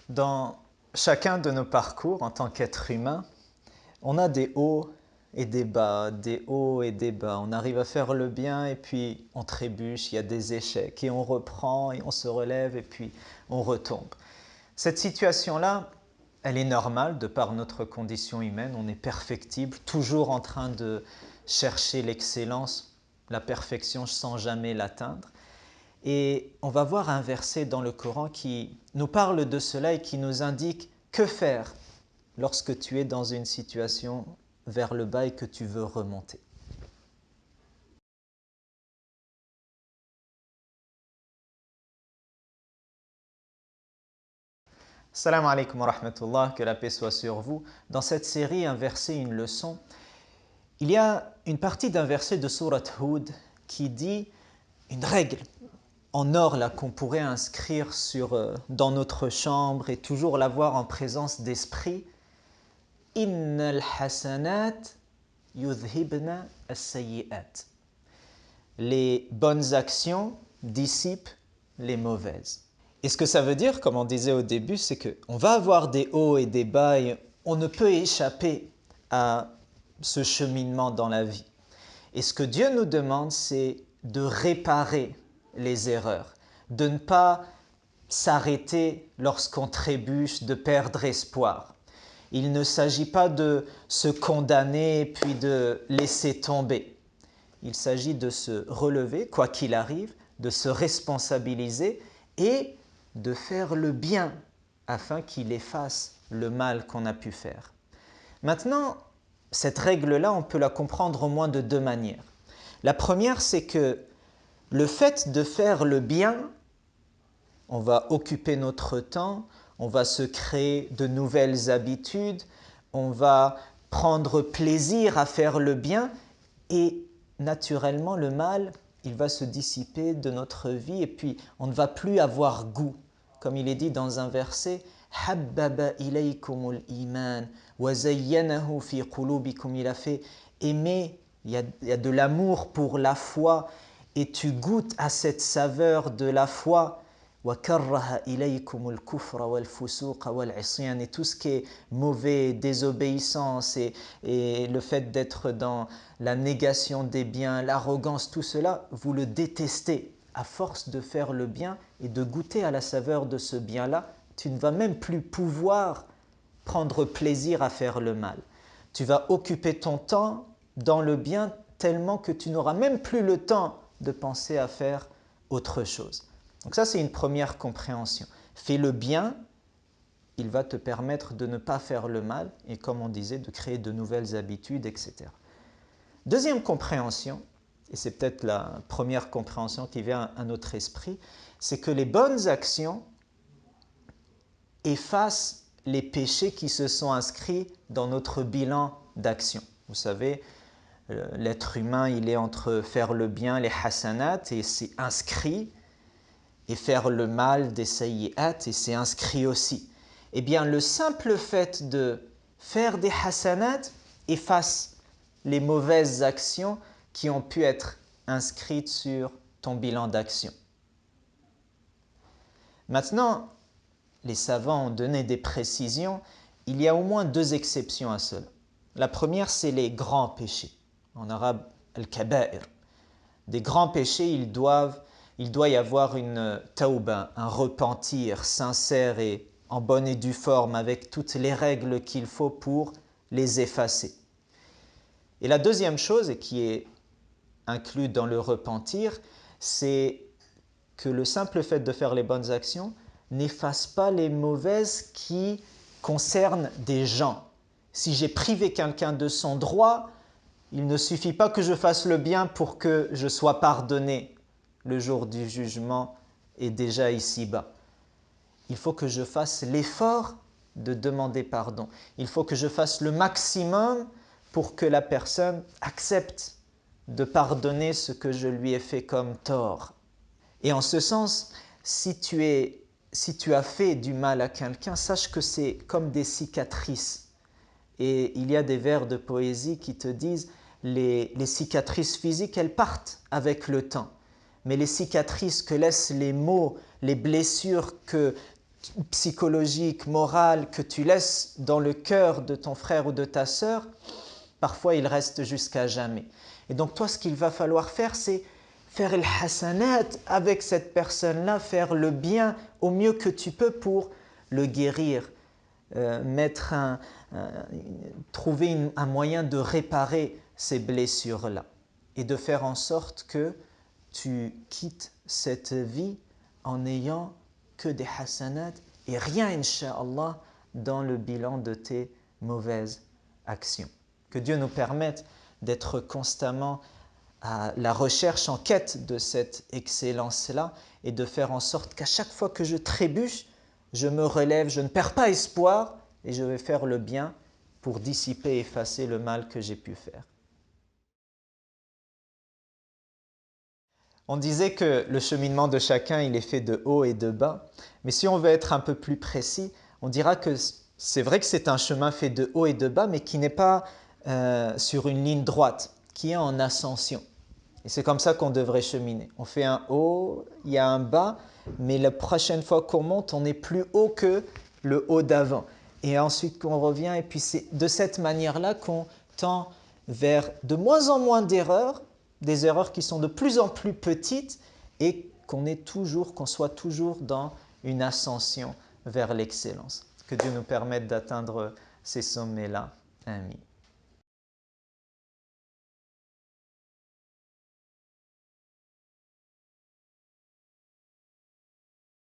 Dans chacun de nos parcours en tant qu'être humain, on a des hauts et des bas, des hauts et des bas. On arrive à faire le bien et puis on trébuche, il y a des échecs et on reprend et on se relève et puis on retombe. Cette situation-là, elle est normale de par notre condition humaine. On est perfectible, toujours en train de chercher l'excellence, la perfection sans jamais l'atteindre. Et on va voir un verset dans le Coran qui nous parle de cela et qui nous indique que faire lorsque tu es dans une situation vers le bas et que tu veux remonter. Salam alaikum wa rahmatullah, que la paix soit sur vous. Dans cette série, un verset, une leçon, il y a une partie d'un verset de Surat Hud qui dit une règle en or là qu'on pourrait inscrire dans notre chambre et toujours l'avoir en présence d'esprit. Innal hasanat yudhibna as-sayyi'at. Les bonnes actions dissipent les mauvaises. Et ce que ça veut dire, comme on disait au début, c'est qu'on va avoir des hauts et des bas et on ne peut échapper à ce cheminement dans la vie. Et ce que Dieu nous demande, c'est de réparer les erreurs, de ne pas s'arrêter lorsqu'on trébuche, de perdre espoir. Il ne s'agit pas de se condamner puis de laisser tomber. Il s'agit de se relever, quoi qu'il arrive, de se responsabiliser et de faire le bien afin qu'il efface le mal qu'on a pu faire. Maintenant, cette règle-là, on peut la comprendre au moins de deux manières. La première, c'est que le fait de faire le bien, on va occuper notre temps, on va se créer de nouvelles habitudes, on va prendre plaisir à faire le bien et naturellement le mal, il va se dissiper de notre vie et puis on ne va plus avoir goût. Comme il est dit dans un verset, « Habbaba ilaykumul iman wa zayyanahu fi qulubikum » il a fait aimer, il y a de l'amour pour la foi et tu goûtes à cette saveur de la foi. وَكَرَّهَ إِلَيْكُمُ الْكُفْرَ وَالْفُسُوقَ وَالْعِصْيَانَ et tout ce qui est mauvais, désobéissance et le fait d'être dans la négation des biens, l'arrogance, tout cela, vous le détestez. À force de faire le bien et de goûter à la saveur de ce bien-là, tu ne vas même plus pouvoir prendre plaisir à faire le mal. Tu vas occuper ton temps dans le bien tellement que tu n'auras même plus le temps de penser à faire autre chose. Donc ça, c'est une première compréhension. Fais le bien, il va te permettre de ne pas faire le mal et comme on disait, de créer de nouvelles habitudes, etc. Deuxième compréhension, et c'est peut-être la première compréhension qui vient à notre esprit, c'est que les bonnes actions effacent les péchés qui se sont inscrits dans notre bilan d'action. Vous savez, l'être humain, il est entre faire le bien, les hasanat, et c'est inscrit, et faire le mal, des sayyi'at, et c'est inscrit aussi. Eh bien, le simple fait de faire des hasanat efface les mauvaises actions qui ont pu être inscrites sur ton bilan d'action. Maintenant, les savants ont donné des précisions. Il y a au moins deux exceptions à cela. La première, c'est les grands péchés. En arabe, al-kaba'ir. Des grands péchés, il doit y avoir une tauba, un repentir sincère et en bonne et due forme avec toutes les règles qu'il faut pour les effacer. Et la deuxième chose, et qui est inclus dans le repentir, c'est que le simple fait de faire les bonnes actions n'efface pas les mauvaises qui concernent des gens. Si j'ai privé quelqu'un de son droit, il ne suffit pas que je fasse le bien pour que je sois pardonné. Le jour du jugement est déjà ici-bas. Il faut que je fasse l'effort de demander pardon. Il faut que je fasse le maximum pour que la personne accepte de pardonner ce que je lui ai fait comme tort. Et en ce sens, si tu as fait du mal à quelqu'un, sache que c'est comme des cicatrices. Et il y a des vers de poésie qui te disent les cicatrices physiques, elles partent avec le temps. Mais les cicatrices que laissent les maux, les blessures que psychologique, moral que tu laisses dans le cœur de ton frère ou de ta sœur, parfois il reste jusqu'à jamais. Et donc toi, ce qu'il va falloir faire, c'est faire le hasanat avec cette personne-là, faire le bien au mieux que tu peux pour le guérir, trouver un moyen de réparer ces blessures-là et de faire en sorte que tu quittes cette vie en n'ayant que des hasanat et rien, incha'Allah, dans le bilan de tes mauvaises actions. Que Dieu nous permette d'être constamment à la recherche, en quête de cette excellence-là et de faire en sorte qu'à chaque fois que je trébuche, je me relève, je ne perds pas espoir et je vais faire le bien pour dissiper et effacer le mal que j'ai pu faire. On disait que le cheminement de chacun, il est fait de haut et de bas, mais si on veut être un peu plus précis, on dira que c'est vrai que c'est un chemin fait de haut et de bas, mais qui n'est pas sur une ligne droite, qui est en ascension. Et c'est comme ça qu'on devrait cheminer. On fait un haut, il y a un bas, mais la prochaine fois qu'on monte, on est plus haut que le haut d'avant. Et ensuite qu'on revient, et puis c'est de cette manière-là qu'on tend vers de moins en moins d'erreurs, des erreurs qui sont de plus en plus petites, et qu'on soit toujours dans une ascension vers l'excellence. Que Dieu nous permette d'atteindre ces sommets-là. Amin.